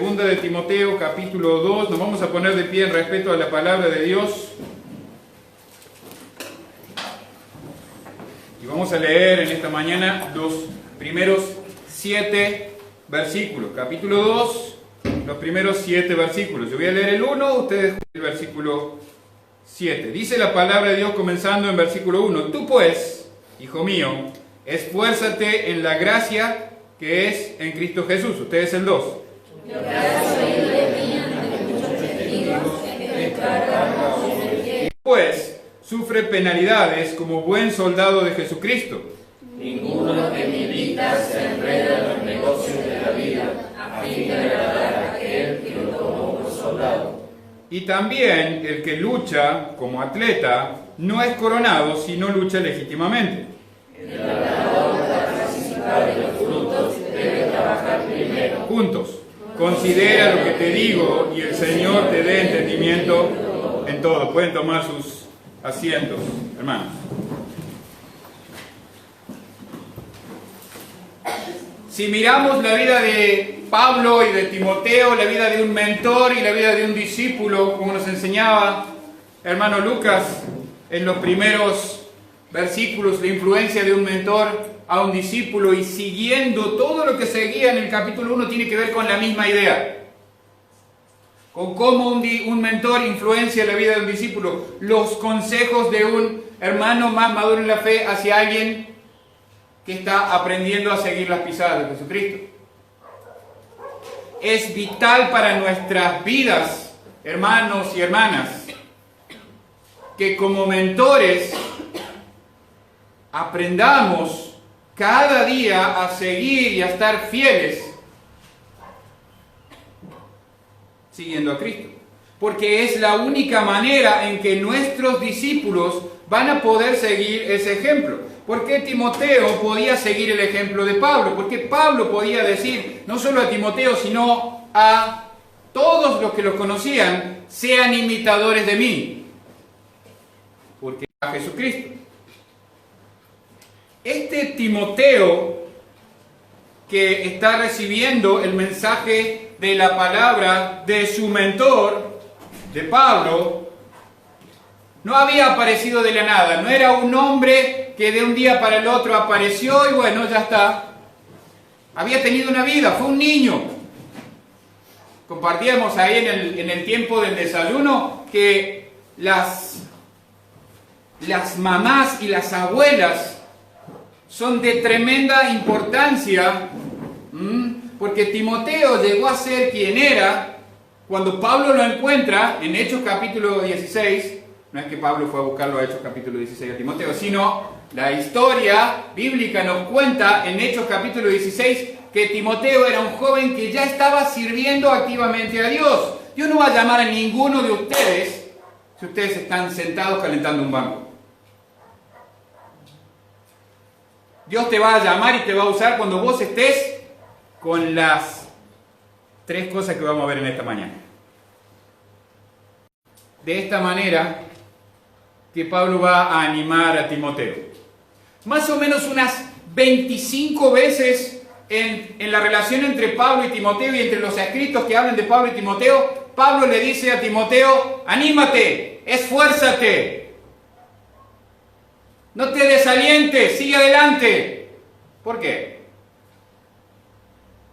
Segunda de Timoteo, capítulo 2. Nos vamos a poner de pie en respeto a la palabra de Dios. Y vamos a leer en esta mañana los primeros 7 versículos. Capítulo 2, los primeros 7 versículos. Yo voy a leer el 1, ustedes el versículo 7. Dice la palabra de Dios comenzando en versículo 1. Tú pues, hijo mío, esfuérzate en la gracia que es en Cristo Jesús. Ustedes el 2. Pues sufre penalidades como buen soldado de Jesucristo. Ninguno que milita se enreda en los negocios de la vida, a fin de agradar a aquel que lo tomó por soldado. Y también el que lucha como atleta no es coronado si no lucha legítimamente. El ganador para participar de los frutos debe trabajar primero. Juntos. Considera lo que te digo y el Señor te dé entendimiento en todo. Pueden tomar sus asientos, hermanos. Si miramos la vida de Pablo y de Timoteo, la vida de un mentor y la vida de un discípulo, como nos enseñaba hermano Lucas en los primeros versículos, la influencia de un mentor a un discípulo, y siguiendo todo lo que seguía en el capítulo 1 tiene que ver con la misma idea, con cómo un mentor influencia la vida de un discípulo, los consejos de un hermano más maduro en la fe hacia alguien que está aprendiendo a seguir las pisadas de Jesucristo. Es vital para nuestras vidas, hermanos y hermanas, que como mentores aprendamos cada día a seguir y a estar fieles siguiendo a Cristo. Porque es la única manera en que nuestros discípulos van a poder seguir ese ejemplo. ¿Por qué Timoteo podía seguir el ejemplo de Pablo? Porque Pablo podía decir, no solo a Timoteo, sino a todos los que los conocían, sean imitadores de mí. Porque a Jesucristo. Este Timoteo que está recibiendo el mensaje de la palabra de su mentor, de Pablo, no había aparecido de la nada, no era un hombre que de un día para el otro apareció y bueno, ya está. Había tenido una vida, fue un niño. Compartíamos ahí en el tiempo del desayuno que las mamás y las abuelas son de tremenda importancia, porque Timoteo llegó a ser quien era cuando Pablo lo encuentra en Hechos capítulo 16. No es que Pablo fue a buscarlo a Hechos capítulo 16 a Timoteo, sino la historia bíblica nos cuenta en Hechos capítulo 16 que Timoteo era un joven que ya estaba sirviendo activamente a Dios. Dios no va a llamar a ninguno de ustedes si ustedes están sentados calentando un banco. Dios te va a llamar y te va a usar cuando vos estés con las 3 cosas que vamos a ver en esta mañana. De esta manera que Pablo va a animar a Timoteo. Más o menos unas 25 veces en la relación entre Pablo y Timoteo y entre los escritos que hablan de Pablo y Timoteo, Pablo le dice a Timoteo, anímate, esfuérzate. No te desalientes, sigue adelante. ¿Por qué?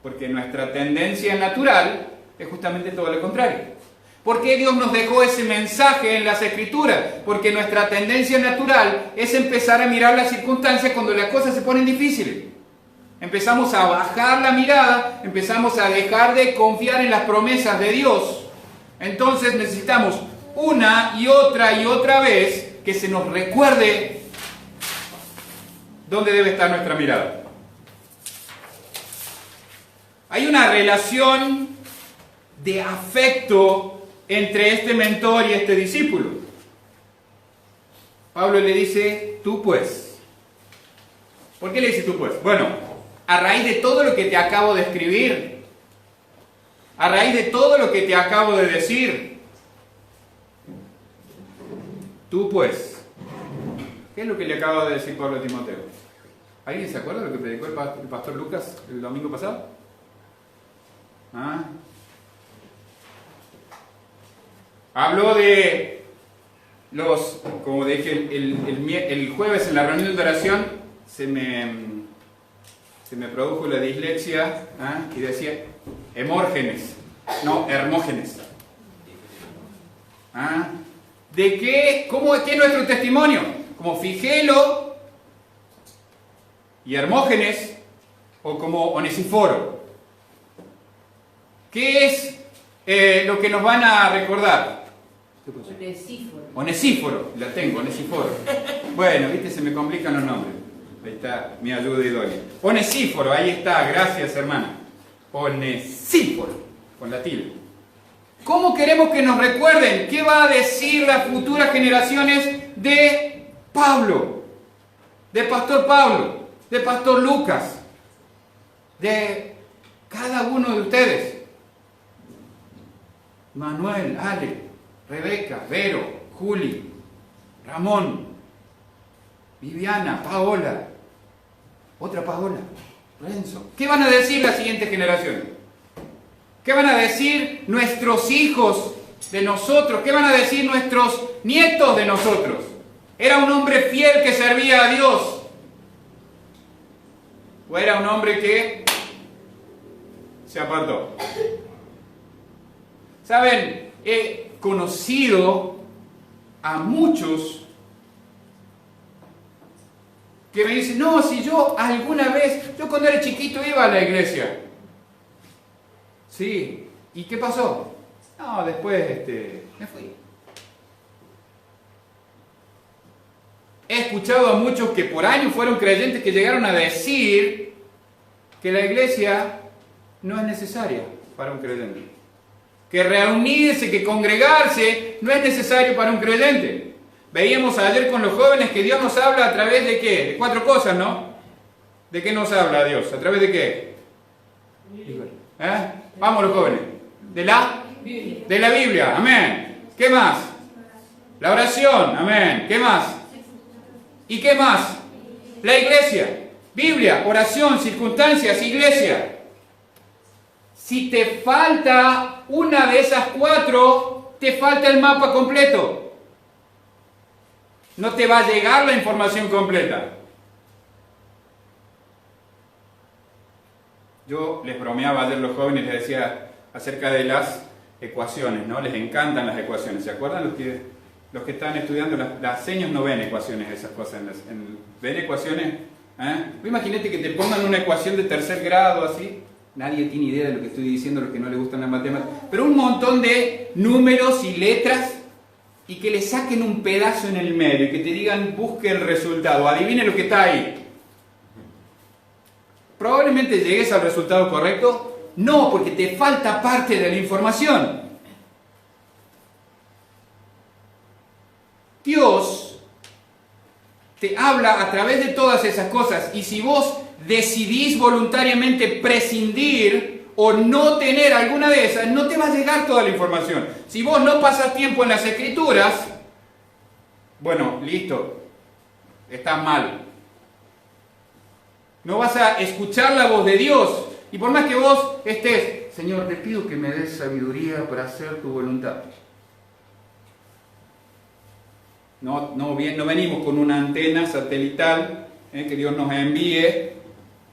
Porque nuestra tendencia natural es justamente todo lo contrario. ¿Por qué Dios nos dejó ese mensaje en las Escrituras? Porque nuestra tendencia natural es empezar a mirar las circunstancias cuando las cosas se ponen difíciles. Empezamos a bajar la mirada, empezamos a dejar de confiar en las promesas de Dios. Entonces necesitamos una y otra vez que se nos recuerde ¿dónde debe estar nuestra mirada? Hay una relación de afecto entre este mentor y este discípulo. Pablo le dice, tú pues. ¿Por qué le dice tú pues? Bueno, a raíz de todo lo que te acabo de escribir, a raíz de todo lo que te acabo de decir, tú pues. ¿Qué es lo que le acaba de decir Pablo a Timoteo? ¿Alguien se acuerda de lo que predicó el pastor Lucas el domingo pasado? Habló de los, como dije el jueves en la reunión de oración, se me produjo la dislexia, y decía hemórgenes, no Hermógenes. ¿De qué? ¿Cómo es nuestro testimonio? Como Figelo y Hermógenes, o como Onesíforo. ¿Qué es lo que nos van a recordar? Onesíforo. Onesíforo, la tengo, Onesíforo. Bueno, viste, se me complican los nombres. Ahí está mi ayuda idónea. Onesíforo, ahí está, gracias hermana. Onesíforo, con la tilde. ¿Cómo queremos que nos recuerden? ¿Qué va a decir las futuras generaciones de Pablo? De Pastor Pablo, de Pastor Lucas, de cada uno de ustedes. Manuel, Ale, Rebeca, Vero, Juli, Ramón, Viviana, Paola, otra Paola, Renzo. ¿Qué van a decir las siguientes generaciones? ¿Qué van a decir nuestros hijos de nosotros? ¿Qué van a decir nuestros nietos de nosotros? ¿Era un hombre fiel que servía a Dios? ¿O era un hombre que se apartó? Saben, he conocido a muchos que me dicen, no, si yo alguna vez, yo cuando era chiquito iba a la iglesia. Sí, ¿y qué pasó? No, después me fui. He escuchado a muchos que por años fueron creyentes que llegaron a decir que la iglesia no es necesaria para un creyente. Que reunirse, que congregarse no es necesario para un creyente. Veíamos ayer con los jóvenes que Dios nos habla a través de ¿qué? De 4 cosas, ¿no? ¿De qué nos habla Dios? ¿A través de qué? Vamos los jóvenes. ¿De la Biblia? Amén. ¿Qué más? La oración. Amén. ¿Qué más? ¿Y qué más? La iglesia. Biblia, oración, circunstancias, iglesia. Si te falta una de esas 4, te falta el mapa completo. No te va a llegar la información completa. Yo les bromeaba ayer a los jóvenes, les decía acerca de las ecuaciones, ¿no? Les encantan las ecuaciones. ¿Se acuerdan los que están estudiando las señas no ven ecuaciones, esas cosas? ¿Ven ecuaciones? Imagínate que te pongan una ecuación de 3er grado así. Nadie tiene idea de lo que estoy diciendo, los que no les gustan las matemáticas. Pero un montón de números y letras y que le saquen un pedazo en el medio y que te digan, busque el resultado, adivine lo que está ahí. ¿Probablemente llegues al resultado correcto? No, porque te falta parte de la información. Dios te habla a través de todas esas cosas, y si vos decidís voluntariamente prescindir o no tener alguna de esas, no te va a llegar toda la información. Si vos no pasas tiempo en las Escrituras, bueno, listo, estás mal. No vas a escuchar la voz de Dios. Y por más que vos estés, Señor, te pido que me des sabiduría para hacer tu voluntad. No venimos con una antena satelital que Dios nos envíe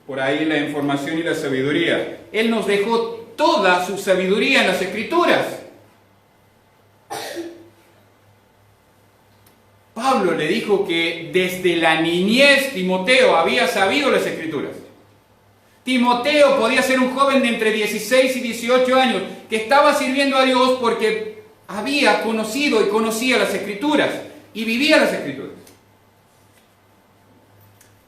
por ahí la información y la sabiduría. Él nos dejó toda su sabiduría en las Escrituras. Pablo le dijo que desde la niñez Timoteo había sabido las Escrituras. Timoteo podía ser un joven de entre 16 y 18 años que estaba sirviendo a Dios porque había conocido y conocía las Escrituras y vivía las Escrituras.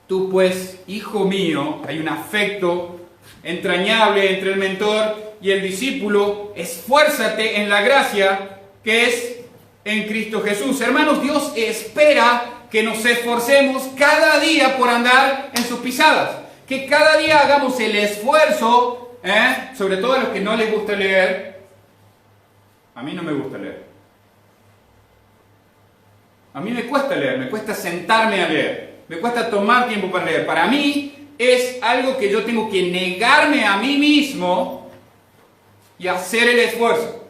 Tú pues, hijo mío, hay un afecto entrañable entre el mentor y el discípulo. Esfuérzate en la gracia que es en Cristo Jesús. Hermanos, Dios espera que nos esforcemos cada día por andar en sus pisadas. Que cada día hagamos el esfuerzo, sobre todo a los que no les gusta leer. A mí no me gusta leer. A mí me cuesta leer, me cuesta sentarme a leer. Me cuesta tomar tiempo para leer. Para mí es algo que yo tengo que negarme a mí mismo y hacer el esfuerzo.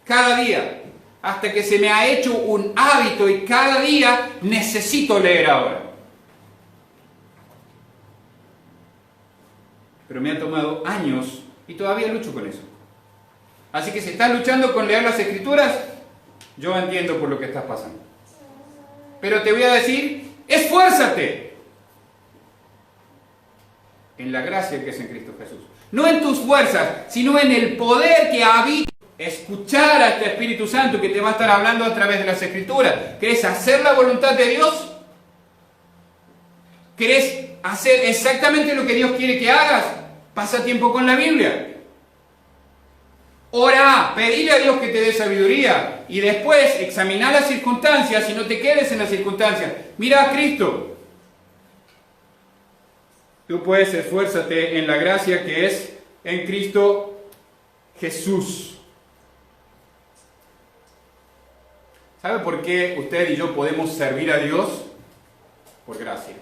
Cada día. hasta que se me ha hecho un hábito y cada día necesito leer ahora. Pero me ha tomado años y todavía lucho con eso. Así que si estás luchando con leer las Escrituras, yo entiendo por lo que estás pasando. Pero te voy a decir, esfuérzate en la gracia que es en Cristo Jesús. No en tus fuerzas, sino en el poder que habita. Escuchar a este Espíritu Santo que te va a estar hablando a través de las Escrituras. ¿Querés hacer la voluntad de Dios? ¿Querés hacer exactamente lo que Dios quiere que hagas? Pasa tiempo con la Biblia. Ora, pedile a Dios que te dé sabiduría. Y después examina las circunstancias y no te quedes en las circunstancias. Mira a Cristo. Tú puedes esfuérzate en la gracia que es en Cristo Jesús. ¿Sabe por qué usted y yo podemos servir a Dios? Por gracia.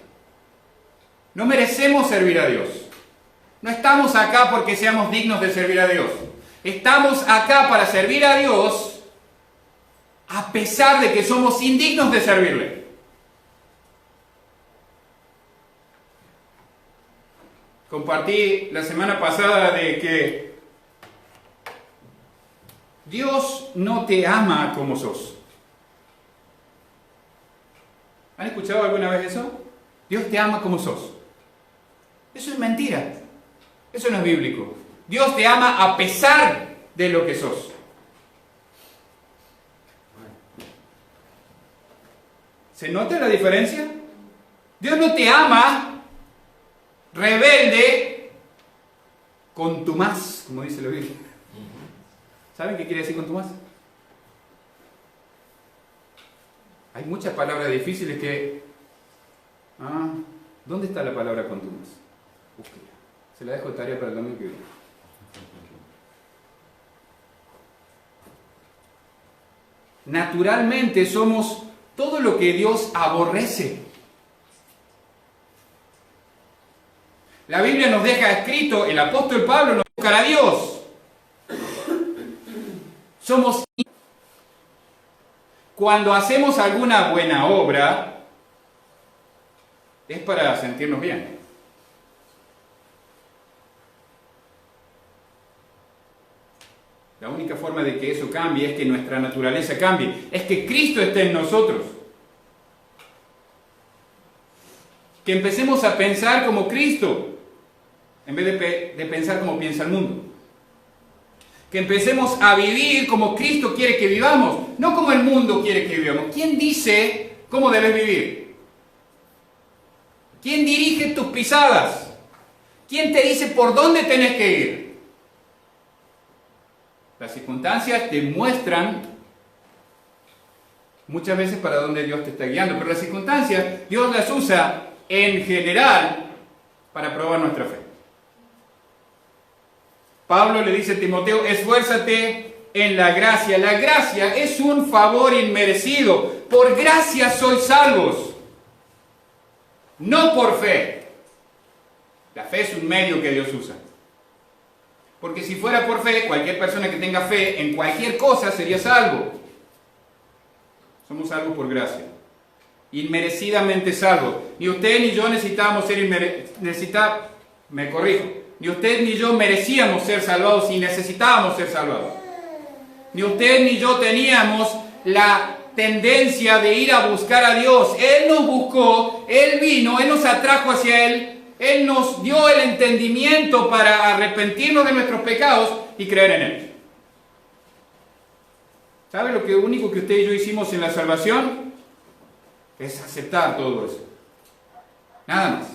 No merecemos servir a Dios. No estamos acá porque seamos dignos de servir a Dios. Estamos acá para servir a Dios a pesar de que somos indignos de servirle. Compartí la semana pasada de que Dios no te ama como sos. ¿Han escuchado alguna vez eso? Dios te ama como sos. Eso es mentira. Eso no es bíblico. Dios te ama a pesar de lo que sos. ¿Se nota la diferencia? Dios no te ama rebelde, contumaz, como dice la Biblia. ¿Saben qué quiere decir contumaz? Hay muchas palabras difíciles que... ¿dónde está la palabra contumaz? Búsquela. Se la dejo de tarea para el domingo que viene. Naturalmente somos todo lo que Dios aborrece. La Biblia nos deja escrito, el apóstol Pablo nos buscará a Dios. Somos... Cuando hacemos alguna buena obra, es para sentirnos bien. La única forma de que eso cambie es que nuestra naturaleza cambie, es que Cristo esté en nosotros. Que empecemos a pensar como Cristo, en vez de pensar como piensa el mundo. Que empecemos a vivir como Cristo quiere que vivamos, no como el mundo quiere que vivamos. ¿Quién dice cómo debes vivir? ¿Quién dirige tus pisadas? ¿Quién te dice por dónde tenés que ir? Las circunstancias te muestran muchas veces para dónde Dios te está guiando, pero las circunstancias Dios las usa en general para probar nuestra fe. Pablo le dice a Timoteo, esfuérzate en la gracia. La gracia es un favor inmerecido. Por gracia sois salvos, no por fe. La fe es un medio que Dios usa. Porque si fuera por fe, cualquier persona que tenga fe en cualquier cosa sería salvo. Somos salvos por gracia. Inmerecidamente salvos. Ni usted ni yo necesitábamos ser me corrijo. Ni usted ni yo merecíamos ser salvados y necesitábamos ser salvados. Ni usted ni yo teníamos la tendencia de ir a buscar a Dios. Él nos buscó, Él vino, Él nos atrajo hacia Él, Él nos dio el entendimiento para arrepentirnos de nuestros pecados y creer en Él. ¿Sabe lo único que usted y yo hicimos en la salvación? Es aceptar todo eso. Nada más.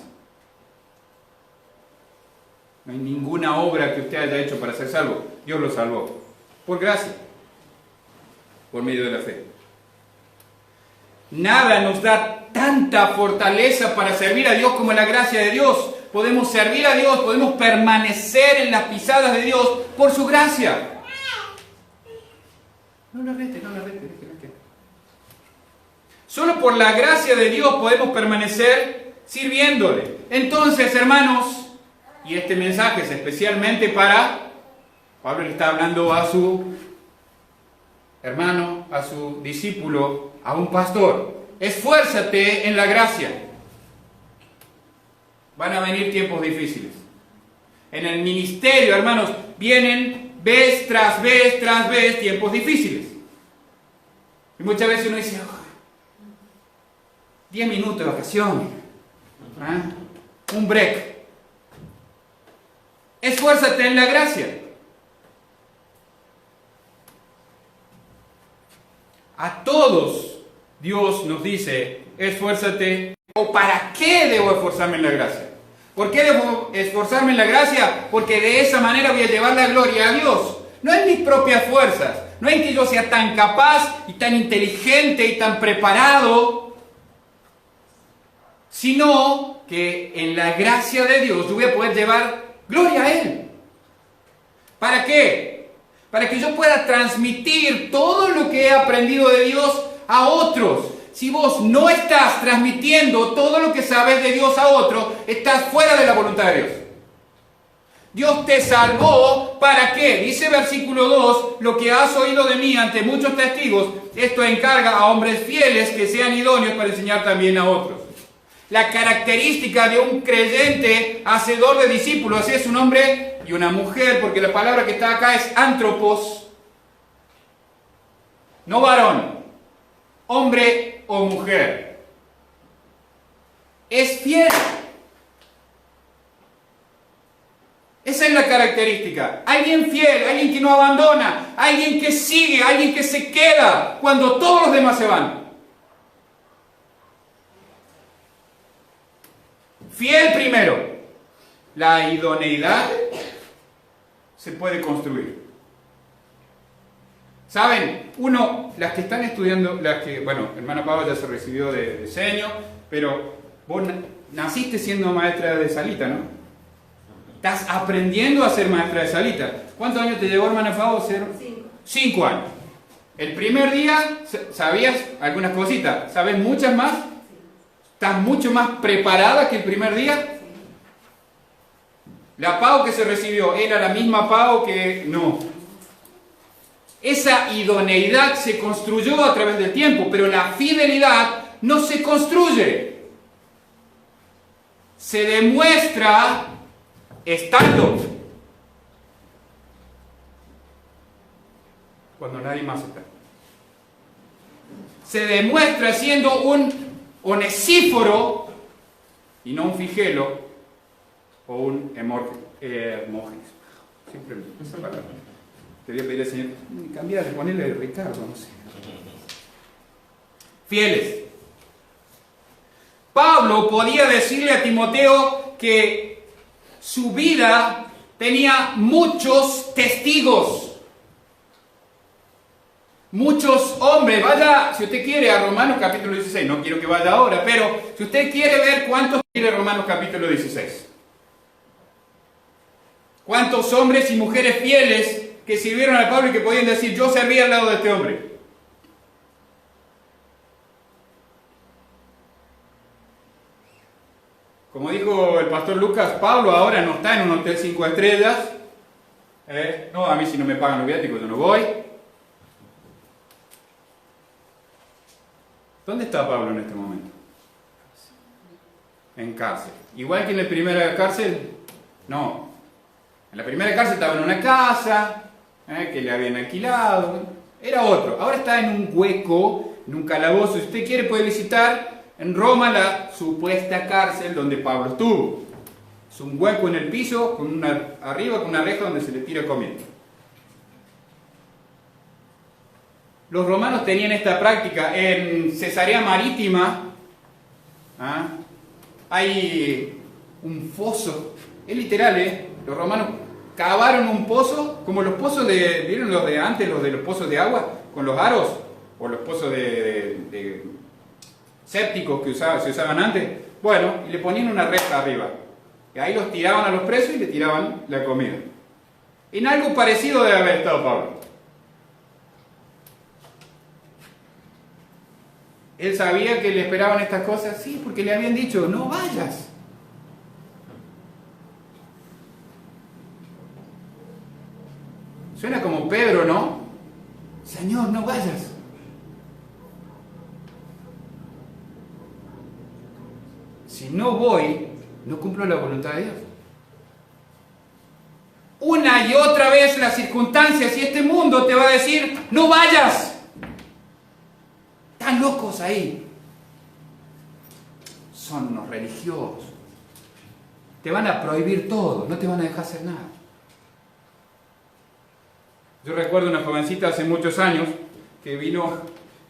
No hay ninguna obra que usted haya hecho para ser salvo. Dios lo salvó. Por gracia. Por medio de la fe. Nada nos da tanta fortaleza para servir a Dios como la gracia de Dios. Podemos servir a Dios, podemos permanecer en las pisadas de Dios por su gracia. No la rete. Solo por la gracia de Dios podemos permanecer sirviéndole. Entonces, hermanos, y este mensaje es especialmente para... Pablo le está hablando a su hermano, a su discípulo, a un pastor: esfuérzate en la gracia. Van a venir tiempos difíciles. En el ministerio, hermanos, vienen vez tras vez tras vez tiempos difíciles. Y muchas veces uno dice: 10 minutos de vacaciones, un break. Esfuérzate en la gracia. A todos Dios nos dice: esfuérzate. ¿O para qué debo esforzarme en la gracia? ¿Por qué debo esforzarme en la gracia? Porque de esa manera voy a llevar la gloria a Dios. No en mis propias fuerzas, no en que yo sea tan capaz y tan inteligente y tan preparado, sino que en la gracia de Dios yo voy a poder llevar gloria a Él. ¿Para qué? Para que yo pueda transmitir todo lo que he aprendido de Dios a otros. Si vos no estás transmitiendo todo lo que sabes de Dios a otro, estás fuera de la voluntad de Dios. Dios te salvó, ¿para qué? Dice versículo 2, lo que has oído de mí ante muchos testigos, esto encarga a hombres fieles que sean idóneos para enseñar también a otros. La característica de un creyente hacedor de discípulos es un hombre y una mujer, porque la palabra que está acá es antropos, no varón, hombre o mujer. Es fiel. Esa es la característica. Alguien fiel, alguien que no abandona, alguien que sigue, alguien que se queda cuando todos los demás se van. Fiel primero. La idoneidad se puede construir. ¿Saben? Las que están estudiando, hermana Pablo ya se recibió de diseño, pero vos naciste siendo maestra de salita, ¿no? Estás aprendiendo a ser maestra de salita. ¿Cuántos años te llevó, hermana Pablo, ser? 5 años. El primer día sabías algunas cositas, ¿sabes muchas más? ¿Estás mucho más preparada que el primer día? La Pau que se recibió, ¿era la misma Pau que no? Esa idoneidad se construyó a través del tiempo, pero la fidelidad no se construye. Se demuestra estando. Cuando nadie más está. Se demuestra siendo un Onesíforo y no un Figelo o un Hermógenes. Siempre esa palabra. Te voy a pedir al Señor, cambiarle, ponerle Ricardo, no sé. Fieles. Pablo podía decirle a Timoteo que su vida tenía muchos testigos. Muchos hombres. Vaya, si usted quiere, a Romanos capítulo 16. No quiero que vaya ahora, pero si usted quiere ver cuántos tiene Romanos capítulo 16. ¿Cuántos hombres y mujeres fieles que sirvieron al Pablo y que podían decir: yo serví al lado de este hombre? Como dijo el pastor Lucas, Pablo ahora no está en un hotel 5 estrellas. No, a mí si no me pagan los viáticos yo no voy. ¿Dónde está Pablo en este momento? En cárcel. Igual que en la primera cárcel, no. En la primera cárcel estaba en una casa que le habían alquilado. Era otro. Ahora está en un hueco, en un calabozo. Si usted quiere puede visitar en Roma la supuesta cárcel donde Pablo estuvo. Es un hueco en el piso, arriba con una reja donde se le tira comida. Los romanos tenían esta práctica. En Cesarea Marítima hay un foso. Es literal, Los romanos cavaron un pozo, como los pozos ¿vieron los de antes, los de los pozos de agua, con los aros? O los pozos de sépticos que se usaban antes. Bueno, y le ponían una reja arriba. Y ahí los tiraban a los presos y le tiraban la comida. En algo parecido debe haber estado Pablo. Él sabía que le esperaban estas cosas, sí, porque le habían dicho: no vayas. Suena como Pedro, ¿no? Señor, no vayas. Si no voy, no cumplo la voluntad de Dios. Una y otra vez las circunstancias y este mundo te va a decir, no vayas. Están locos ahí. Son unos religiosos. Te van a prohibir todo, no te van a dejar hacer nada. Yo recuerdo una jovencita hace muchos años que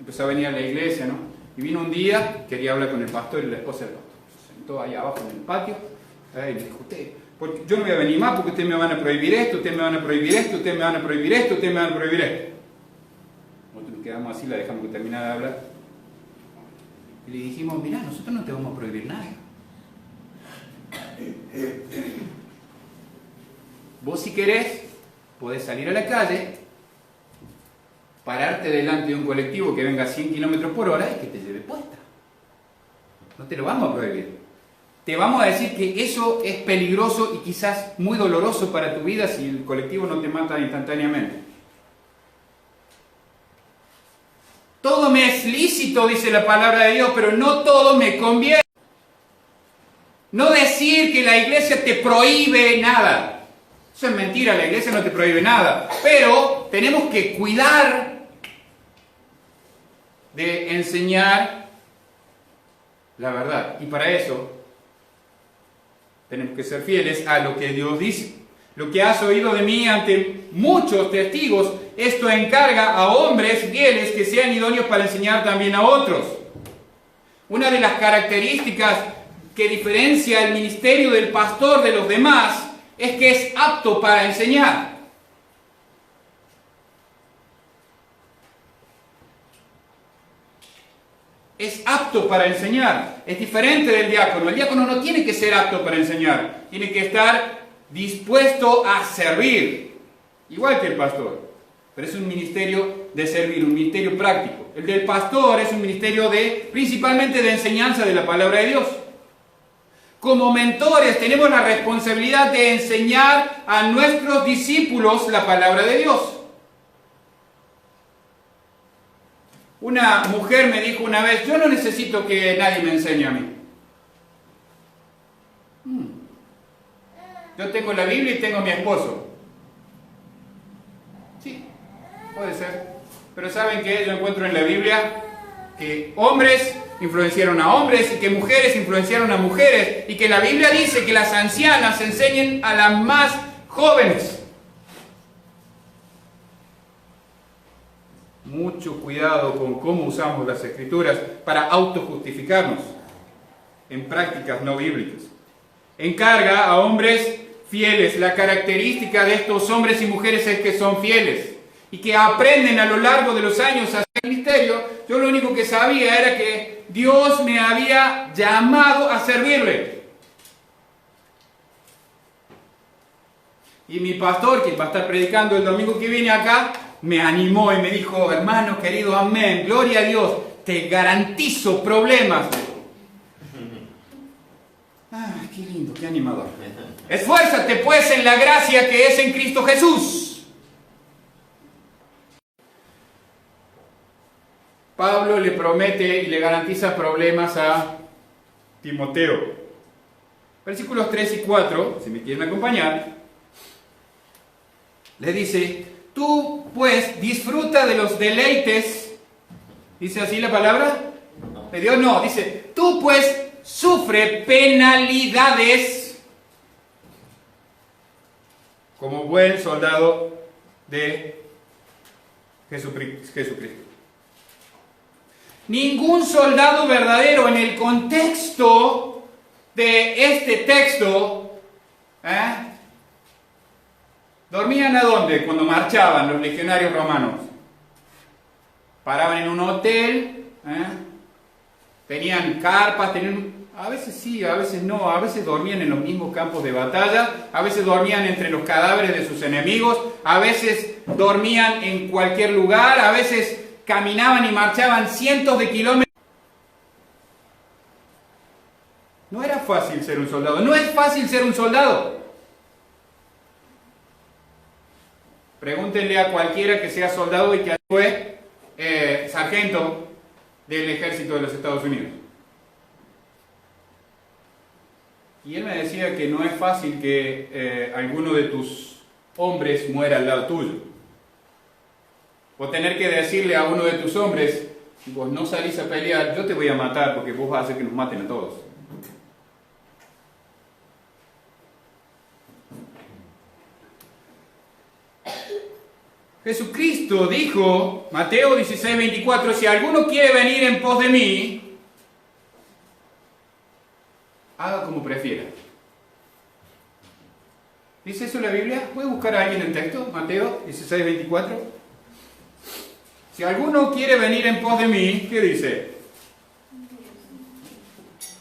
empezó a venir a la iglesia, ¿no? Y vino un día, quería hablar con el pastor y la esposa del pastor. Se sentó ahí abajo en el patio y me dijo, porque yo no voy a venir más porque ustedes me van a prohibir esto, ustedes me van a prohibir esto, ustedes me van a prohibir esto, ustedes me van a prohibir esto. Nosotros nos quedamos así, la dejamos que terminara de hablar. Y le dijimos, mirá, nosotros no te vamos a prohibir nada. Vos si querés, podés salir a la calle, pararte delante de un colectivo que venga a 100 kilómetros por hora y que te lleve puesta. No te lo vamos a prohibir. Te vamos a decir que eso es peligroso y quizás muy doloroso para tu vida si el colectivo no te mata instantáneamente. Todo me es lícito, dice la palabra de Dios, pero no todo me conviene. No decir que la iglesia te prohíbe nada. Eso es mentira, la iglesia no te prohíbe nada. Pero tenemos que cuidar de enseñar la verdad. Y para eso tenemos que ser fieles a lo que Dios dice. Lo que has oído de mí ante muchos testigos, esto encarga a hombres fieles que sean idóneos para enseñar también a otros. Una de las características que diferencia el ministerio del pastor de los demás es que es apto para enseñar. Es apto para enseñar. Es diferente del diácono. El diácono no tiene que ser apto para enseñar. Tiene que estar dispuesto a servir. Igual que el pastor. Pero es un ministerio de servir, un ministerio práctico. El del pastor es un ministerio principalmente de enseñanza de la palabra de Dios. Como mentores tenemos la responsabilidad de enseñar a nuestros discípulos la palabra de Dios. Una mujer me dijo una vez, yo no necesito que nadie me enseñe a mí. Yo tengo la Biblia y tengo a mi esposo. Sí, puede ser. Pero ¿saben qué? Yo encuentro en la Biblia que hombres influenciaron a hombres y que mujeres influenciaron a mujeres y que la Biblia dice que las ancianas enseñen a las más jóvenes. Mucho cuidado con cómo usamos las Escrituras para autojustificarnos en prácticas no bíblicas. Encarga a hombres fieles. La característica de estos hombres y mujeres es que son fieles y que aprenden a lo largo de los años a hacer el ministerio. Yo lo único que sabía era que Dios me había llamado a servirle. Y mi pastor, quien va a estar predicando el domingo que viene acá, me animó y me dijo, hermano querido, amén, gloria a Dios, te garantizo problemas. Ay, qué lindo, qué animador. Esfuérzate pues en la gracia que es en Cristo Jesús. Pablo le promete y le garantiza problemas a Timoteo. Versículos 3 y 4, si me quieren acompañar, le dice, tú pues disfruta de los deleites, ¿dice así la palabra? De Dios no, dice, tú pues sufre penalidades como buen soldado de Jesucristo. Ningún soldado verdadero en el contexto de este texto, ¿dormían a dónde cuando marchaban los legionarios romanos? Paraban en un hotel, tenían carpas, a veces sí, a veces no, a veces dormían en los mismos campos de batalla, a veces dormían entre los cadáveres de sus enemigos, a veces dormían en cualquier lugar, a veces caminaban y marchaban cientos de kilómetros. No era fácil ser un soldado, no es fácil ser un soldado. Pregúntenle a cualquiera que sea soldado y que fue sargento del ejército de los Estados Unidos. Y él me decía que no es fácil que alguno de tus hombres muera al lado tuyo. O tener que decirle a uno de tus hombres, vos no salís a pelear, yo te voy a matar porque vos vas a hacer que nos maten a todos. Jesucristo dijo, Mateo 16:24, si alguno quiere venir en pos de mí, haga como prefiera. ¿Dice eso la Biblia? ¿Puede buscar a alguien el texto? Mateo 16:24. Si alguno quiere venir en pos de mí, ¿qué dice?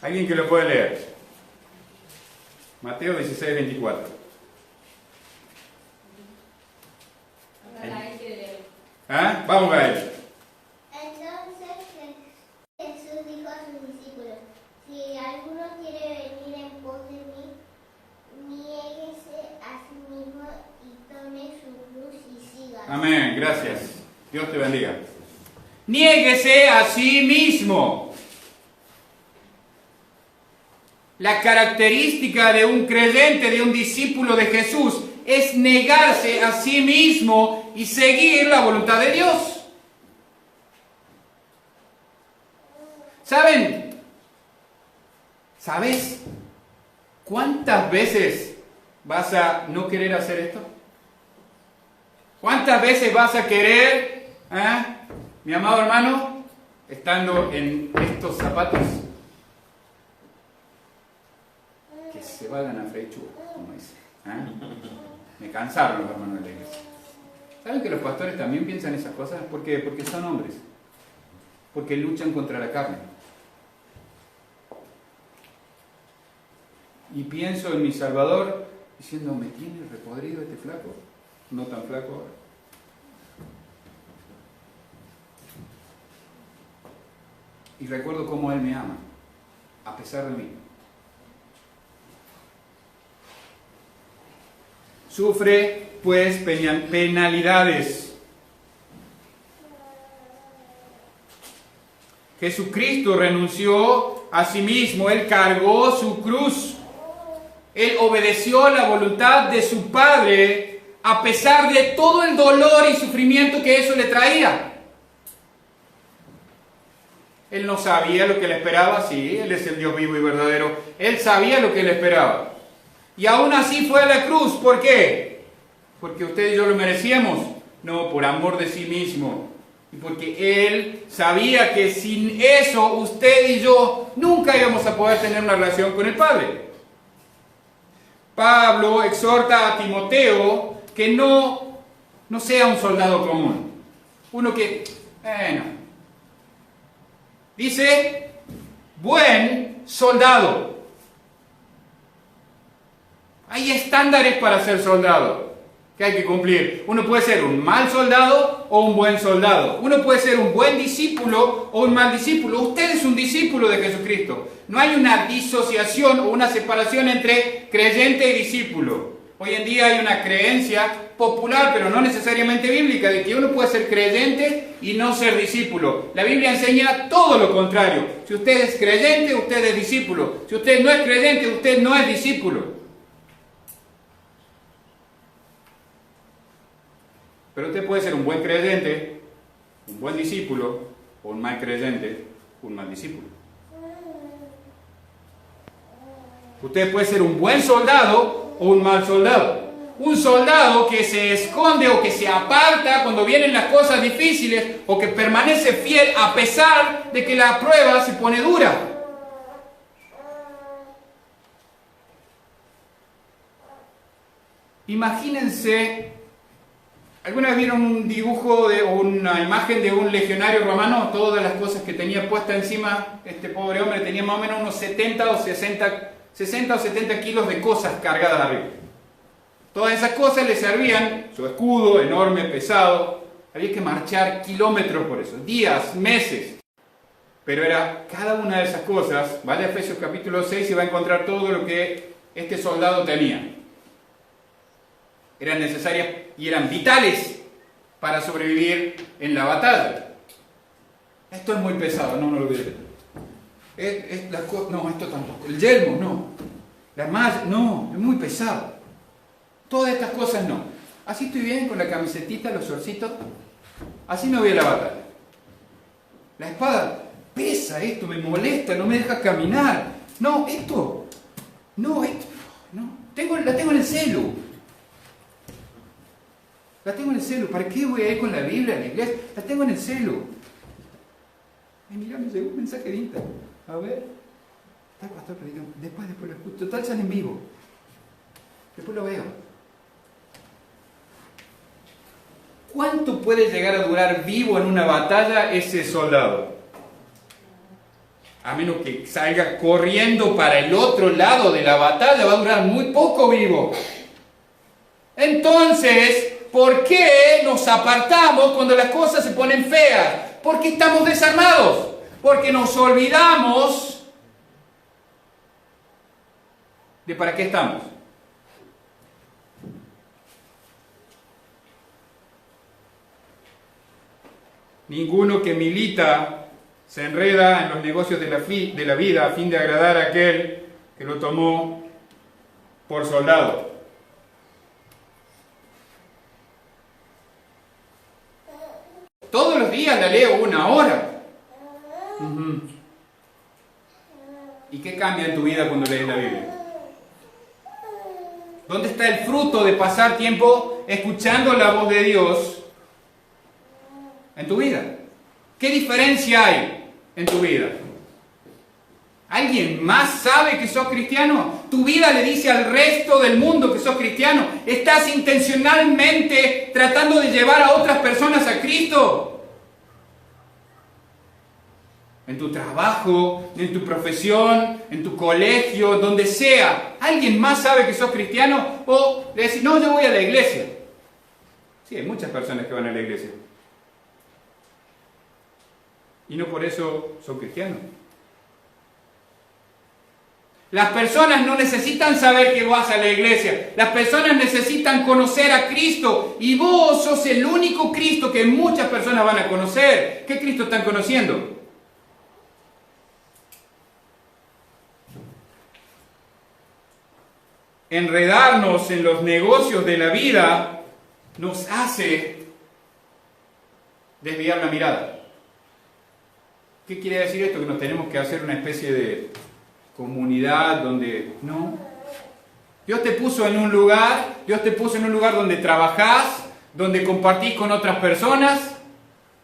¿Alguien que lo puede leer? Mateo 16:24. ¿Ah? Vamos a él. Entonces Jesús dijo a sus discípulos, si alguno quiere venir en pos de mí, niéguese a sí mismo y tome su cruz y sígame. Amén, gracias. Dios te bendiga. Niéguese a sí mismo. La característica de un creyente, de un discípulo de Jesús, es negarse a sí mismo y seguir la voluntad de Dios. ¿Sabes cuántas veces vas a no querer hacer esto? ¿Cuántas veces vas a querer, mi amado hermano, estando en estos zapatos, que se vayan a freír churros, como dice? Me cansaron los hermanos de la iglesia. ¿Saben que los pastores también piensan esas cosas? ¿Por qué? Porque son hombres. Porque luchan contra la carne. Y pienso en mi Salvador diciendo, ¿me tiene repodrido este flaco? No tan flaco ahora. Y recuerdo cómo Él me ama, a pesar de mí. Sufre, pues, penalidades. Jesucristo renunció a sí mismo, Él cargó su cruz. Él obedeció la voluntad de su Padre a pesar de todo el dolor y sufrimiento que eso le traía. Él no sabía lo que le esperaba, sí, Él es el Dios vivo y verdadero. Él sabía lo que le esperaba. Y aún así fue a la cruz. ¿Por qué? ¿Porque usted y yo lo merecíamos? No, por amor de sí mismo. Y porque Él sabía que sin eso usted y yo nunca íbamos a poder tener una relación con el Padre. Pablo exhorta a Timoteo que no sea un soldado común. Uno que, no. Dice, buen soldado. Hay estándares para ser soldado que hay que cumplir. Uno puede ser un mal soldado o un buen soldado. Uno puede ser un buen discípulo o un mal discípulo. Usted es un discípulo de Jesucristo. No hay una disociación o una separación entre creyente y discípulo. Hoy en día hay una creencia popular, pero no necesariamente bíblica, de que uno puede ser creyente y no ser discípulo. La Biblia enseña todo lo contrario. Si usted es creyente, usted es discípulo. Si usted no es creyente, usted no es discípulo. Pero usted puede ser un buen creyente, un buen discípulo, o un mal creyente, un mal discípulo. Usted puede ser un buen soldado o un mal soldado. Un soldado que se esconde o que se aparta cuando vienen las cosas difíciles, o que permanece fiel a pesar de que la prueba se pone dura. Imagínense, ¿alguna vez vieron un dibujo o una imagen de un legionario romano? Todas las cosas que tenía puesta encima este pobre hombre, tenía más o menos unos 60 o 70 kilos de cosas cargadas arriba. Todas esas cosas le servían, su escudo enorme, pesado. Había que marchar kilómetros por eso, días, meses. Pero era cada una de esas cosas. Vaya a Efesios capítulo 6 y va a encontrar todo lo que este soldado tenía. eran necesarias y eran vitales para sobrevivir en la batalla. Esto es muy pesado, no lo olviden. No, esto tampoco. El yelmo, no. La malla, no, es muy pesado. Todas estas cosas no. Así estoy bien con la camisetita, los shortcitos. Así no voy a la batalla. La espada pesa, esto me molesta, no me deja caminar. No, esto. No. La tengo en el celu. La tengo en el celu. ¿Para qué voy a ir con la Biblia a la iglesia? La tengo en el celu. Ay, mira, me llegó un mensaje de Instagram. A ver. Está el pastor predicando. Después lo escucho. Total, sale en vivo. Después lo veo. ¿Cuánto puede llegar a durar vivo en una batalla ese soldado? A menos que salga corriendo para el otro lado de la batalla, va a durar muy poco vivo. Entonces, ¿por qué nos apartamos cuando las cosas se ponen feas? Porque estamos desarmados. Porque nos olvidamos de para qué estamos. Ninguno que milita se enreda en los negocios de la vida a fin de agradar a aquel que lo tomó por soldado. Todos los días la leo 1 hora. ¿Y qué cambia en tu vida cuando lees la Biblia? ¿Dónde está el fruto de pasar tiempo escuchando la voz de Dios en tu vida? ¿Qué diferencia hay en tu vida? ¿Alguien más sabe que sos cristiano? ¿Tu vida le dice al resto del mundo que sos cristiano? ¿Estás intencionalmente tratando de llevar a otras personas a Cristo? En tu trabajo, en tu profesión, en tu colegio, donde sea. ¿Alguien más sabe que sos cristiano? O le decís, no, yo voy a la iglesia. Sí, hay muchas personas que van a la iglesia. Y no por eso son cristianos. Las personas no necesitan saber que vas a la iglesia. Las personas necesitan conocer a Cristo. Y vos sos el único Cristo que muchas personas van a conocer. ¿Qué Cristo están conociendo? Enredarnos en los negocios de la vida nos hace desviar la mirada. ¿Qué quiere decir esto? Que nos tenemos que hacer una especie de comunidad donde no. Dios te puso en un lugar donde trabajás, donde compartís con otras personas,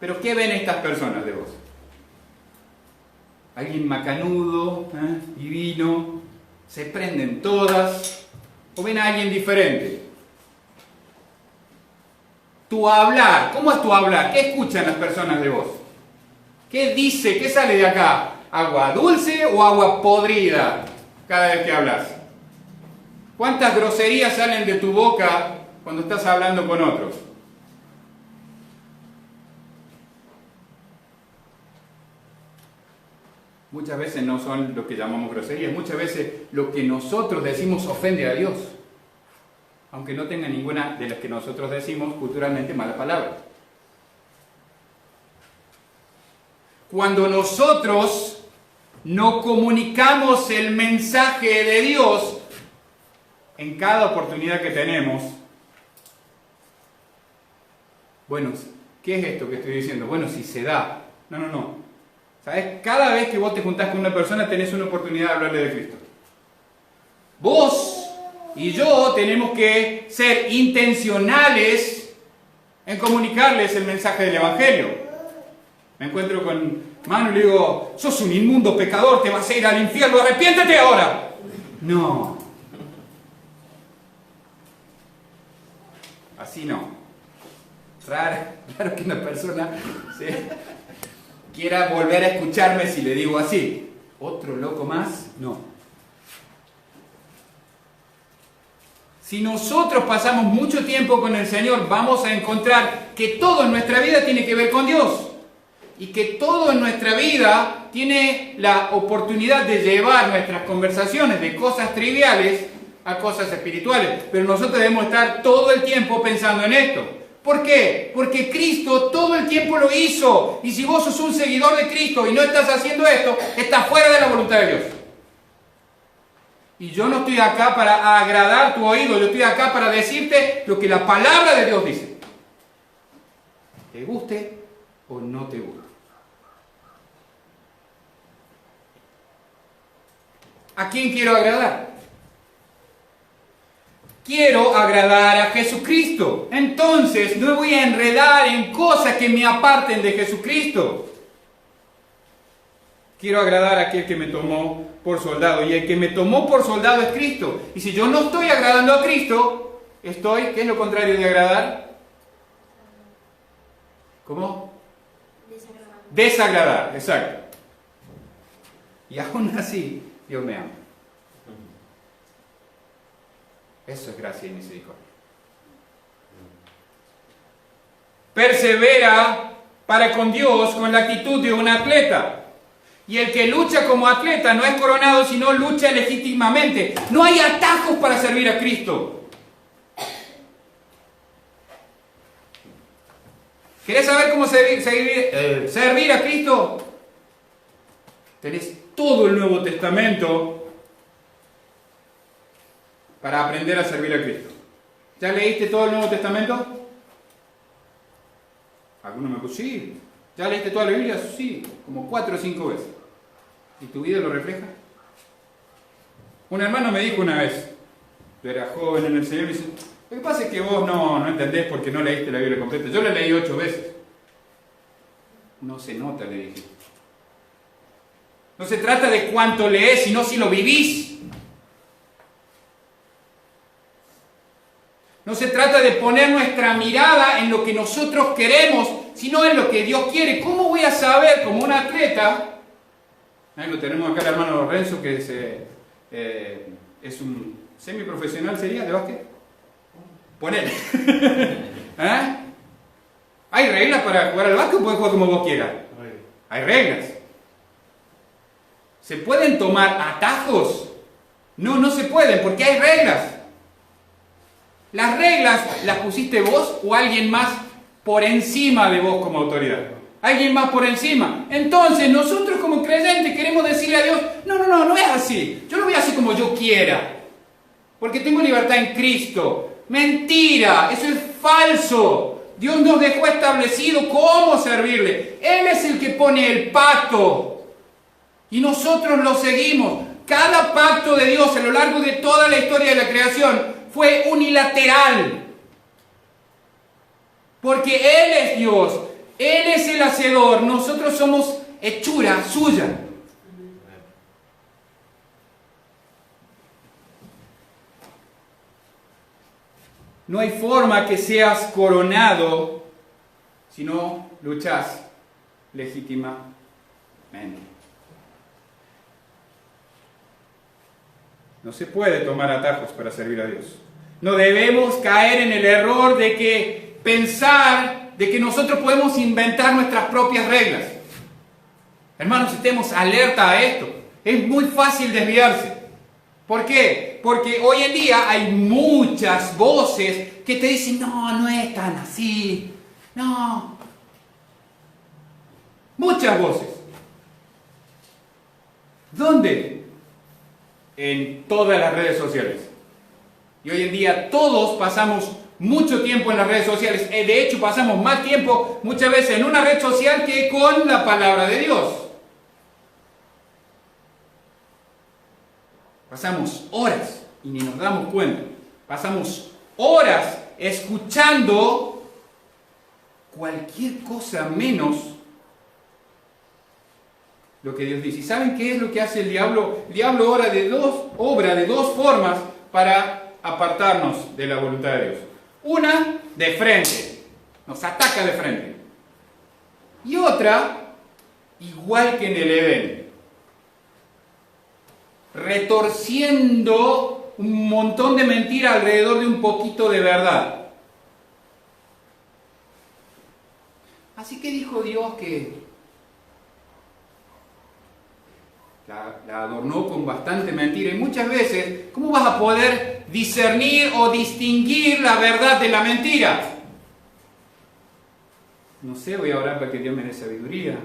pero ¿qué ven estas personas de vos? Alguien macanudo, divino, se prenden todas. ¿O ven a alguien diferente? Tu hablar, ¿cómo es tu hablar? ¿Qué escuchan las personas de vos? ¿Qué dice? ¿Qué sale de acá? ¿Agua dulce o agua podrida cada vez que hablas? ¿Cuántas groserías salen de tu boca cuando estás hablando con otros? Muchas veces no son lo que llamamos groserías, muchas veces lo que nosotros decimos ofende a Dios, aunque no tenga ninguna de las que nosotros decimos culturalmente mala palabra. Cuando nosotros no comunicamos el mensaje de Dios en cada oportunidad que tenemos, bueno, ¿qué es esto que estoy diciendo? Bueno, si se da. No. ¿Sabes? Cada vez que vos te juntás con una persona tenés una oportunidad de hablarle de Cristo. Vos y yo tenemos que ser intencionales en comunicarles el mensaje del Evangelio. Me encuentro con Manu y le digo, sos un inmundo pecador, te vas a ir al infierno, arrepiéntete ahora. No. Así no. Raro que una persona quiera volver a escucharme si le digo así. ¿Otro loco más? No. Si nosotros pasamos mucho tiempo con el Señor, vamos a encontrar que todo en nuestra vida tiene que ver con Dios. Y que todo en nuestra vida tiene la oportunidad de llevar nuestras conversaciones de cosas triviales a cosas espirituales, pero nosotros debemos estar todo el tiempo pensando en esto. ¿Por qué? Porque Cristo todo el tiempo lo hizo, y si vos sos un seguidor de Cristo y no estás haciendo esto, estás fuera de la voluntad de Dios. Y yo no estoy acá para agradar tu oído, yo estoy acá para decirte lo que la palabra de Dios dice. ¿Te guste o no te guste? ¿A quién quiero agradar? Quiero agradar a Jesucristo. Entonces no me voy a enredar en cosas que me aparten de Jesucristo. Quiero agradar a aquel que me tomó por soldado. Y el que me tomó por soldado es Cristo. Y si yo no estoy agradando a Cristo, ¿qué es lo contrario de agradar? ¿Cómo? Desagradar, exacto. Y aún así, Dios me ama. Eso es gracia y misericordia. Persevera para con Dios con la actitud de un atleta. Y el que lucha como atleta no es coronado, sino lucha legítimamente. No hay atajos para servir a Cristo. ¿Querés saber cómo servir a Cristo? Tenés todo el Nuevo Testamento para aprender a servir a Cristo. ¿Ya leíste todo el Nuevo Testamento? Algunos me dicen, sí. ¿Ya leíste toda la Biblia? Sí, como 4 o 5 veces. ¿Y tu vida lo refleja? Un hermano me dijo una vez, yo era joven en el Señor, y dice, lo que pasa es que vos no entendés porque no leíste la Biblia completa. Yo la leí 8 veces. No se nota, le dije. No se trata de cuánto lees, sino si lo vivís. No se trata de poner nuestra mirada en lo que nosotros queremos, sino en lo que Dios quiere. ¿Cómo voy a saber, como un atleta? Ahí lo tenemos acá el hermano Lorenzo, que es un semiprofesional, ¿sería? ¿De básquet? Ponele. ¿Eh? ¿Hay reglas para jugar al básquet o puedes jugar como vos quieras? Hay reglas. ¿Se pueden tomar atajos? No, no se pueden, porque hay reglas. ¿Las reglas las pusiste vos o alguien más por encima de vos como autoridad? Alguien más por encima. Entonces nosotros como creyentes queremos decirle a Dios, no es así. Yo lo voy a hacer como yo quiera. Porque tengo libertad en Cristo. Mentira, eso es falso. Dios nos dejó establecido cómo servirle. Él es el que pone el pacto. Y nosotros lo seguimos. Cada pacto de Dios a lo largo de toda la historia de la creación fue unilateral. Porque Él es Dios. Él es el hacedor. Nosotros somos hechura suya. No hay forma que seas coronado si no luchas legítimamente. No se puede tomar atajos para servir a Dios. No debemos caer en el error de que pensar de que nosotros podemos inventar nuestras propias reglas. Hermanos, estemos alerta a esto. Es muy fácil desviarse. ¿Por qué? Porque hoy en día hay muchas voces que te dicen, no es tan así. No. Muchas voces. ¿Dónde? En todas las redes sociales. Y hoy en día todos pasamos mucho tiempo en las redes sociales. De hecho, pasamos más tiempo muchas veces en una red social que con la palabra de Dios. Pasamos horas y ni nos damos cuenta. Pasamos horas escuchando cualquier cosa menos lo que Dios dice. ¿Y saben qué es lo que hace el diablo? El diablo obra de dos formas para apartarnos de la voluntad de Dios. Una, de frente. Nos ataca de frente. Y otra, igual que en el Edén. Retorciendo un montón de mentira alrededor de un poquito de verdad. Así que dijo Dios que la adornó con bastante mentira. Y muchas veces, ¿cómo vas a poder discernir o distinguir la verdad de la mentira? No sé, voy a orar para que Dios me dé sabiduría.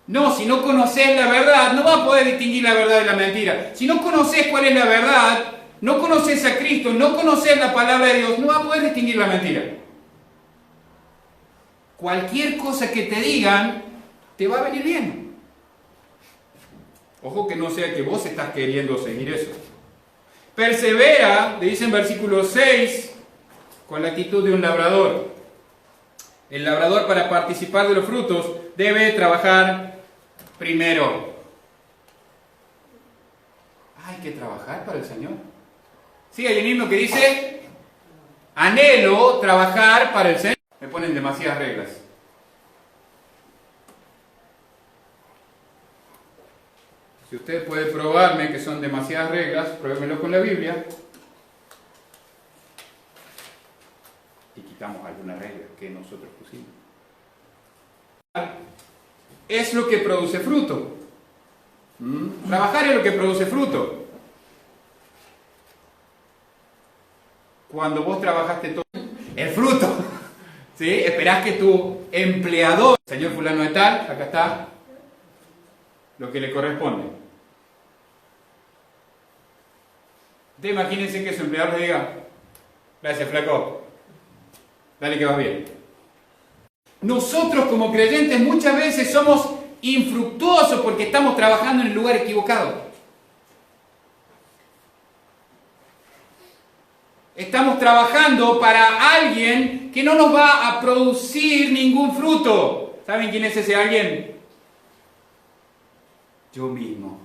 No, si no conoces la verdad, no vas a poder distinguir la verdad de la mentira. Si no conoces cuál es la verdad, no conoces a Cristo, no conoces la palabra de Dios, no vas a poder distinguir la mentira. Cualquier cosa que te digan, te va a venir bien. Ojo que no sea que vos estás queriendo seguir eso. Persevera, le dice en versículo 6, con la actitud de un labrador. El labrador, para participar de los frutos, debe trabajar primero. Hay que trabajar para el Señor. Sí, hay un himno que dice: anhelo trabajar para el Señor. Me ponen demasiadas reglas. Si usted puede probarme que son demasiadas reglas, pruébemelo con la Biblia. Y quitamos alguna regla que nosotros pusimos. Es lo que produce fruto. Trabajar es lo que produce fruto. Cuando vos trabajaste todo el fruto, ¿sí? Esperás que tu empleador, señor fulano de tal, acá está, lo que le corresponde. Ustedes imagínense que su empleador le diga: gracias, flaco, dale que vas bien. Nosotros como creyentes muchas veces somos infructuosos porque estamos trabajando en el lugar equivocado. Estamos trabajando para alguien que no nos va a producir ningún fruto. ¿Saben quién es ese alguien? Yo mismo.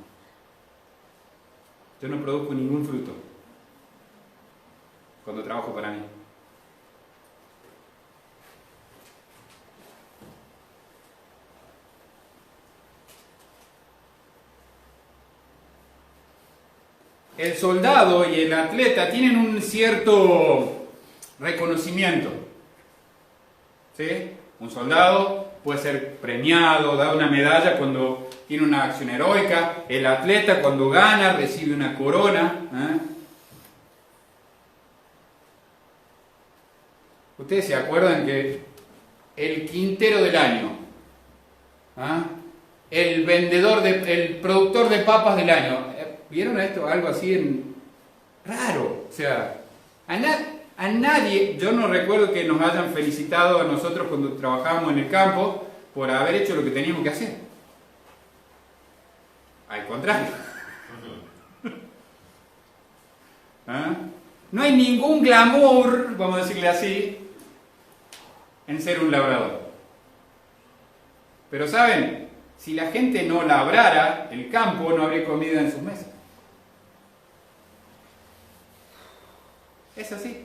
Yo no produzco ningún fruto cuando trabajo para mí. El soldado y el atleta tienen un cierto reconocimiento. ¿Sí? Un soldado puede ser premiado, dado una medalla cuando tiene una acción heroica. El atleta, cuando gana, recibe una corona. Ustedes se acuerdan que el quintero del año, el productor de papas del año, ¿vieron esto? Algo así raro. O sea, a nadie, yo no recuerdo que nos hayan felicitado a nosotros cuando trabajábamos en el campo por haber hecho lo que teníamos que hacer. Al contrario. No hay ningún glamour, vamos a decirle así, en ser un labrador. Pero ¿saben? Si la gente no labrara el campo, no habría comida en sus mesas. Es así.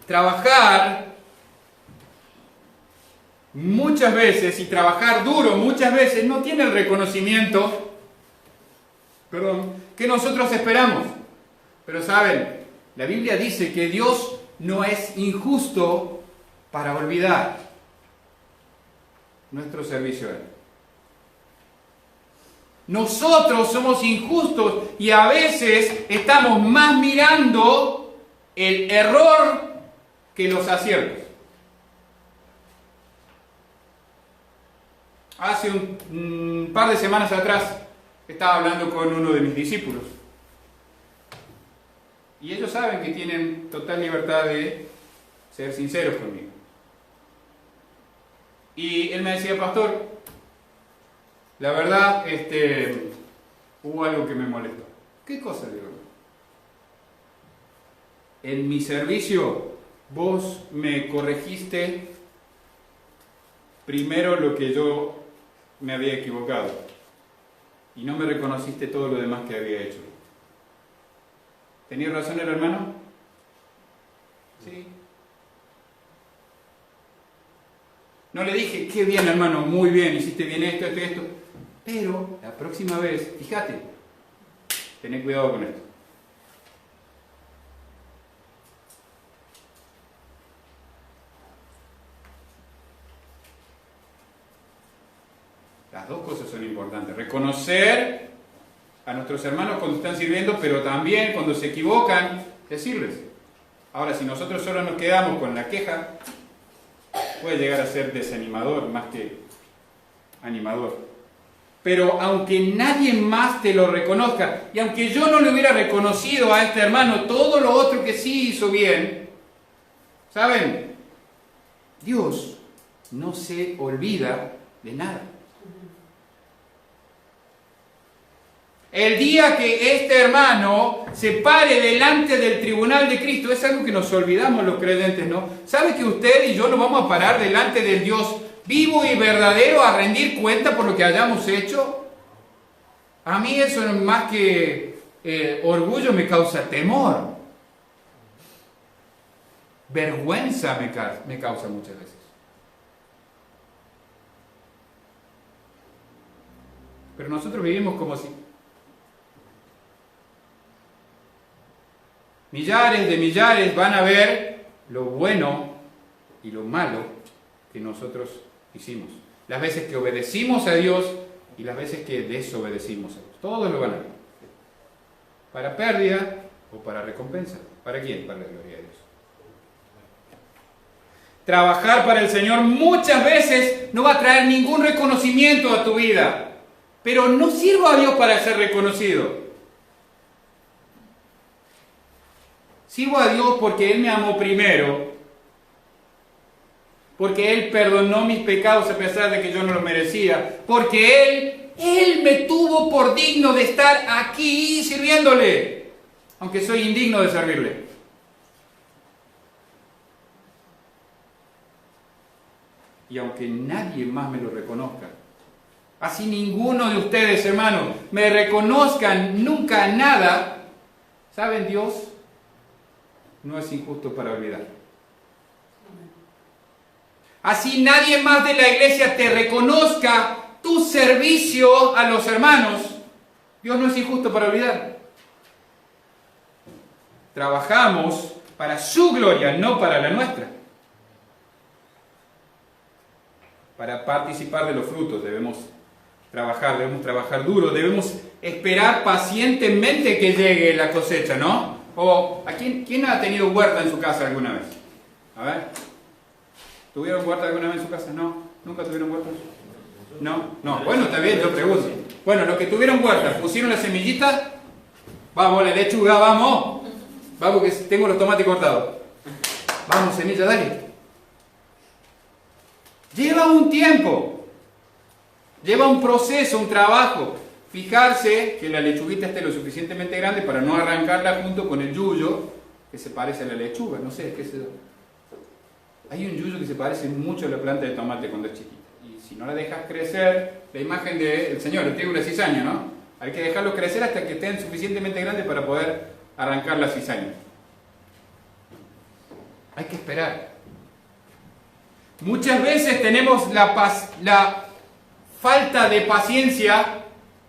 Trabajar muchas veces y trabajar duro muchas veces no tiene el reconocimiento, que nosotros esperamos. Pero saben, la Biblia dice que Dios no es injusto para olvidar nuestro servicio a Él. Nosotros somos injustos y a veces estamos más mirando el error que los aciertos. Hace un par de semanas atrás estaba hablando con uno de mis discípulos. Y ellos saben que tienen total libertad de ser sinceros conmigo. Y él me decía: pastor, la verdad, hubo algo que me molestó. ¿Qué cosa, digo? En mi servicio, vos me corregiste primero lo que yo me había equivocado. Y no me reconociste todo lo demás que había hecho. ¿Tenía razón el hermano? Sí. No le dije: qué bien, hermano, muy bien, hiciste bien esto, esto y esto. Pero la próxima vez, fíjate, tené cuidado con esto. Las dos cosas son importantes. Reconocer a nuestros hermanos cuando están sirviendo, pero también cuando se equivocan, decirles. Ahora, si nosotros solo nos quedamos con la queja, puede llegar a ser desanimador más que animador. Pero aunque nadie más te lo reconozca, y aunque yo no le hubiera reconocido a este hermano todo lo otro que sí hizo bien, ¿saben? Dios no se olvida de nada. El día que este hermano se pare delante del tribunal de Cristo, es algo que nos olvidamos los creyentes, ¿no? ¿Sabe que usted y yo nos vamos a parar delante del Dios vivo y verdadero a rendir cuenta por lo que hayamos hecho? A mí eso más que orgullo me causa temor. Vergüenza me causa muchas veces. Pero nosotros vivimos como si millares de millares van a ver lo bueno y lo malo que nosotros hicimos. Las veces que obedecimos a Dios y las veces que desobedecimos a Dios. Todos lo van a ver. ¿Para pérdida o para recompensa? ¿Para quién? Para la gloria de Dios. Trabajar para el Señor muchas veces no va a traer ningún reconocimiento a tu vida. Pero no sirvo a Dios para ser reconocido. Sirvo a Dios porque Él me amó primero, porque Él perdonó mis pecados a pesar de que yo no los merecía, porque Él me tuvo por digno de estar aquí sirviéndole, aunque soy indigno de servirle. Y aunque nadie más me lo reconozca, así ninguno de ustedes, hermanos, me reconozcan nunca nada, ¿saben? Dios no es injusto para olvidar. Así nadie más de la iglesia te reconozca tu servicio a los hermanos, Dios no es injusto para olvidar. Trabajamos para su gloria, no para la nuestra. Para participar de los frutos debemos trabajar duro, debemos esperar pacientemente que llegue la cosecha, ¿no? O, ¿quién ha tenido huerta en su casa alguna vez? A ver. ¿Tuvieron huerta alguna vez en su casa? No. ¿Nunca tuvieron huerta? No. Bueno, está bien, yo pregunto. Bueno, los que tuvieron huerta, ¿pusieron las semillitas? Vamos, la lechuga, vamos. Vamos, que tengo los tomates cortados. Vamos, semilla, dale. Lleva un tiempo. Lleva un proceso, un trabajo. Fijarse que la lechuguita esté lo suficientemente grande para no arrancarla junto con el yuyo que se parece a la lechuga, no sé, qué sé yo. Hay un yuyo que se parece mucho a la planta de tomate cuando es chiquita. Y si no la dejas crecer, la imagen del Señor, el trigo y la cizaña, ¿no? Hay que dejarlo crecer hasta que estén suficientemente grandes para poder arrancar la cizaña. Hay que esperar. Muchas veces tenemos la falta de paciencia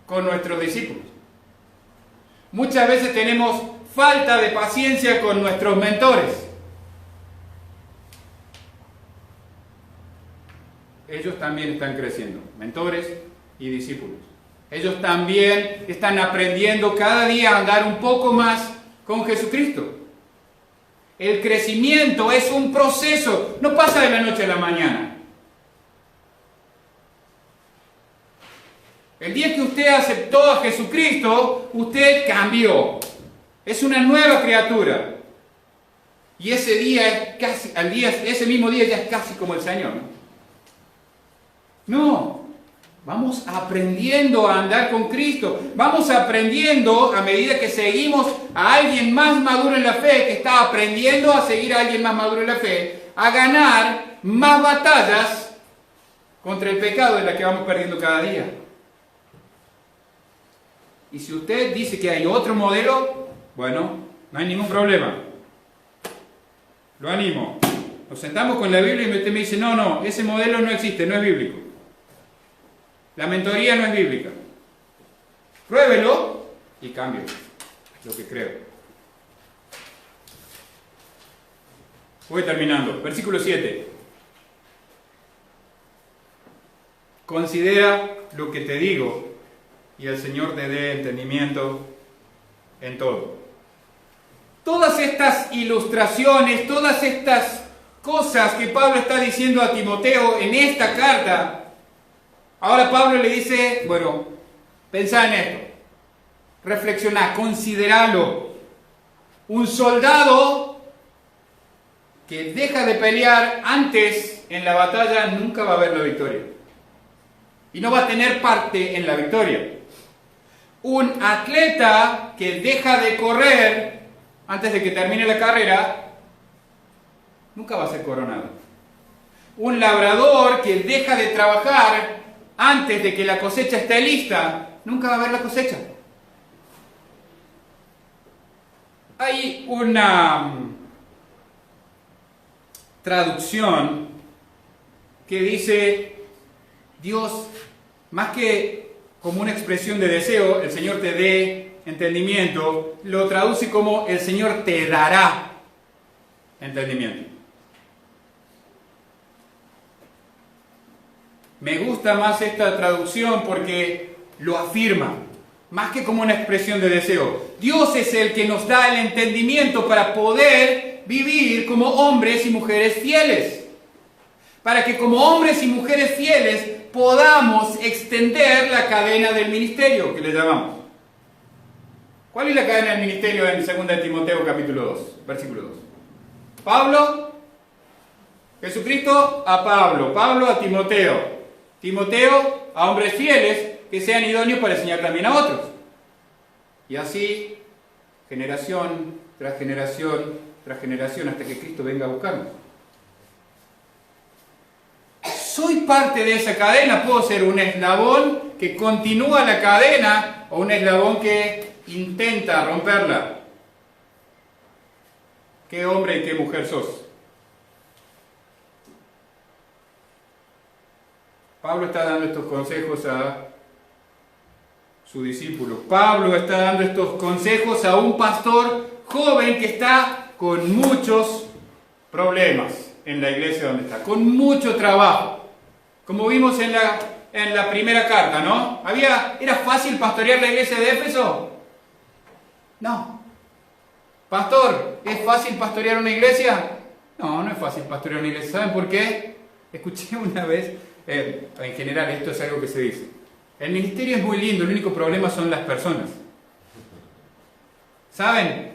con nuestros discípulos. Muchas veces tenemos falta de paciencia con nuestros mentores. Ellos también están creciendo, mentores y discípulos. Ellos también están aprendiendo cada día a andar un poco más con Jesucristo. El crecimiento es un proceso, no pasa de la noche a la mañana. El día que usted aceptó a Jesucristo, usted cambió. Es una nueva criatura. Y ese día es ese mismo día ya es casi como el Señor, No, vamos aprendiendo a andar con Cristo. Vamos aprendiendo a medida que seguimos a alguien más maduro en la fe, que está aprendiendo a seguir a alguien más maduro en la fe, a ganar más batallas contra el pecado en la que vamos perdiendo cada día. Y si usted dice que hay otro modelo, bueno, no hay ningún problema. Lo animo. Nos sentamos con la Biblia y usted me dice, no, ese modelo no existe, no es bíblico. La mentoría no es bíblica. Pruébelo y cambie lo que creo. Voy terminando. Versículo 7. Considera lo que te digo y el Señor te dé entendimiento en todo. Todas estas ilustraciones, todas estas cosas que Pablo está diciendo a Timoteo en esta carta, ahora Pablo le dice, bueno, pensá en esto, reflexioná, consideralo. Un soldado que deja de pelear antes en la batalla nunca va a ver la victoria. Y no va a tener parte en la victoria. Un atleta que deja de correr antes de que termine la carrera nunca va a ser coronado. Un labrador que deja de trabajar antes de que la cosecha esté lista nunca va a ver la cosecha. Hay una traducción que dice, Dios, más que como una expresión de deseo, el Señor te dé entendimiento, lo traduce como el Señor te dará entendimiento. Me gusta más esta traducción porque lo afirma, más que como una expresión de deseo. Dios es el que nos da el entendimiento para poder vivir como hombres y mujeres fieles. Para que como hombres y mujeres fieles podamos extender la cadena del ministerio, que le llamamos. ¿Cuál es la cadena del ministerio en 2 Timoteo capítulo 2, versículo 2? Pablo, Jesucristo a Pablo, Pablo a Timoteo, Timoteo a hombres fieles que sean idóneos para enseñar también a otros. Y así, generación tras generación tras generación, hasta que Cristo venga a buscarnos. Soy parte de esa cadena, puedo ser un eslabón que continúa la cadena o un eslabón que intenta romperla. ¿Qué hombre y qué mujer sos? Pablo está dando estos consejos a su discípulo. Pablo está dando estos consejos a un pastor joven que está con muchos problemas en la iglesia donde está, con mucho trabajo. Como vimos en la primera carta, ¿no? ¿Era fácil pastorear la iglesia de Éfeso? No. Pastor, ¿es fácil pastorear una iglesia? No, no es fácil pastorear una iglesia. ¿Saben por qué? Escuché una vez, en general esto es algo que se dice. El ministerio es muy lindo, el único problema son las personas. ¿Saben?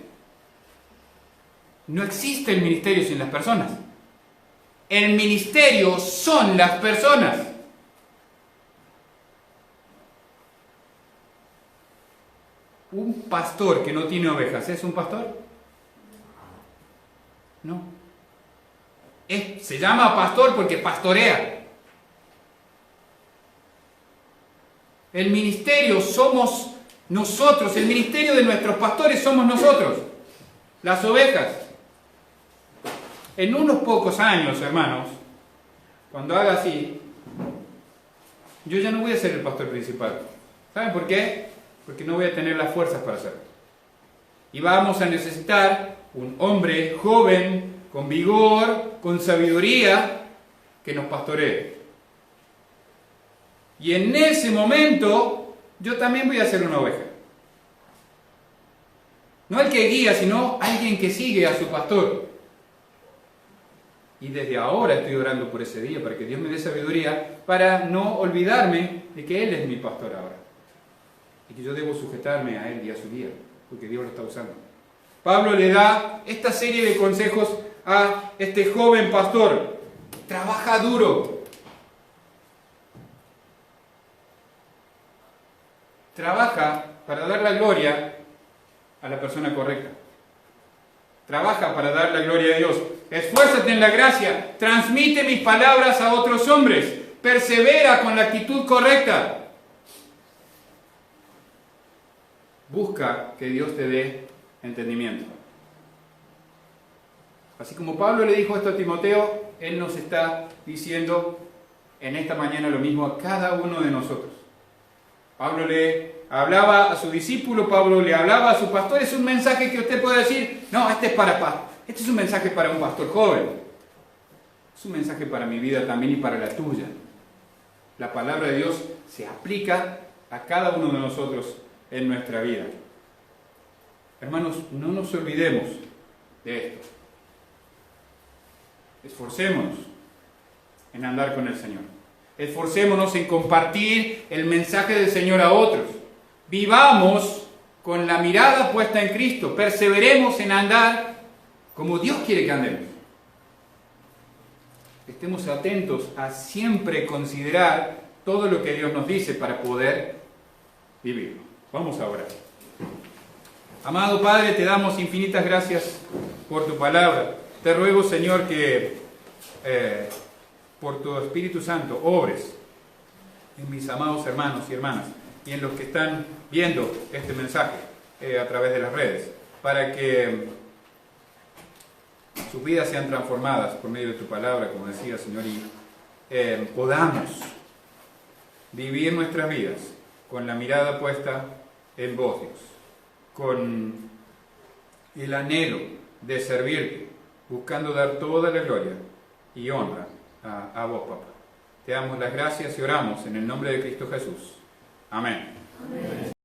No existe el ministerio sin las personas. El ministerio son las personas. Un pastor que no tiene ovejas, ¿es un pastor? No. Se llama pastor porque pastorea. El ministerio somos nosotros, el ministerio de nuestros pastores somos nosotros, las ovejas. En unos pocos años, hermanos, cuando haga así, yo ya no voy a ser el pastor principal. ¿Saben por qué? Porque no voy a tener las fuerzas para hacerlo. Y vamos a necesitar un hombre joven, con vigor, con sabiduría, que nos pastoree. Y en ese momento, yo también voy a ser una oveja. No el que guía, sino alguien que sigue a su pastor. Y desde ahora estoy orando por ese día, para que Dios me dé sabiduría, para no olvidarme de que Él es mi pastor ahora. Y que yo debo sujetarme a Él día a su día, porque Dios lo está usando. Pablo le da esta serie de consejos a este joven pastor. Trabaja duro. Trabaja para dar la gloria a la persona correcta. Trabaja para dar la gloria a Dios. Esfuérzate en la gracia. Transmite mis palabras a otros hombres. Persevera con la actitud correcta. Busca que Dios te dé entendimiento. Así como Pablo le dijo esto a Timoteo, él nos está diciendo en esta mañana lo mismo a cada uno de nosotros. Pablo le hablaba a su discípulo, Pablo le hablaba a su pastor. Es un mensaje que usted puede decir, no, este es un mensaje para un pastor joven. Es un mensaje para mi vida también y para la tuya. la palabra de Dios se aplica a cada uno de nosotros en nuestra vida. Hermanos, no nos olvidemos de esto. Esforcémonos en andar con el Señor. Esforcémonos en compartir el mensaje del Señor a otros. Vivamos con la mirada puesta en Cristo. Perseveremos en andar como Dios quiere que andemos. Estemos atentos a siempre considerar todo lo que Dios nos dice para poder vivirlo. Vamos a orar. Amado Padre, te damos infinitas gracias por tu palabra. Te ruego, Señor, que por tu Espíritu Santo obres en mis amados hermanos y hermanas y en los que están viendo este mensaje a través de las redes, para que sus vidas sean transformadas por medio de tu palabra, como decía, Señor, y podamos vivir nuestras vidas con la mirada puesta en vos, Dios, con el anhelo de servirte, buscando dar toda la gloria y honra a vos, Papá. Te damos las gracias y oramos en el nombre de Cristo Jesús. Amén. Amén.